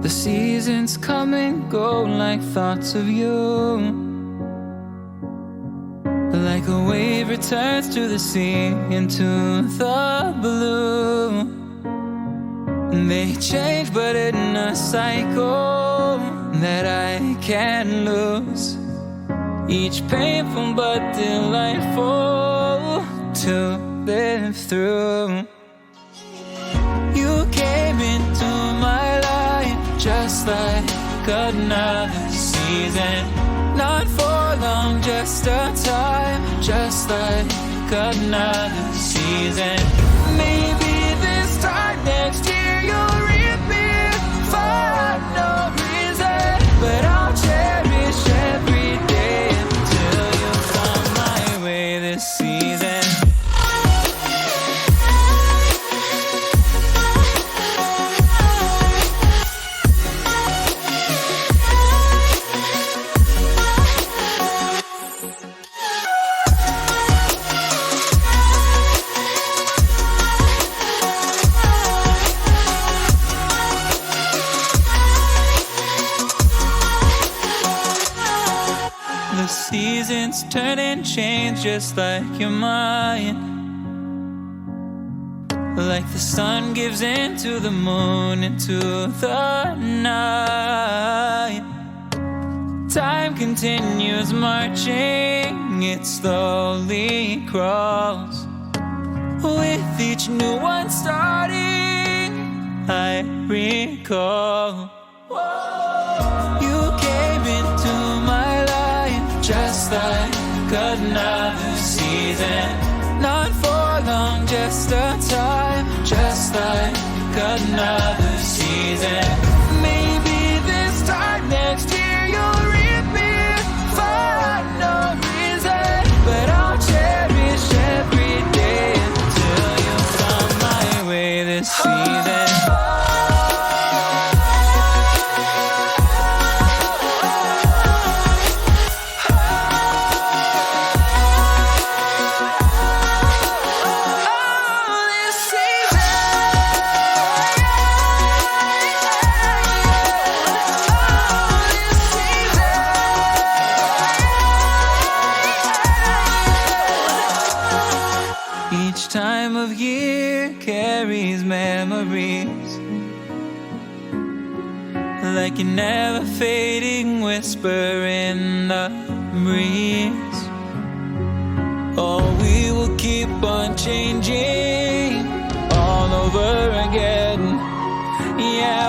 The seasons come and go like thoughts of you. Like a wave returns to the sea, into the blue. They change but in a cycle that I can't lose. Each painful but delightful to live through. You came into my life just like another season. Not for long, just a time, just like another season. Maybe this time next year you'll reappear for no reason, but I'll cherish every day until you come my way this season. The seasons turn and change just like your mind. Like the sun gives into the moon, into the night. Time continues marching, it slowly crawls. With each new one starting, I recall. You came into my life just like another season. Not for long, just a time, just like another season. season. Maybe this time next year you'll reappear for no reason, but I'll cherish every day until you come my way this season. Each time of year carries memories, like a never fading whisper in the breeze. Oh, we will keep on changing all over again. Yeah.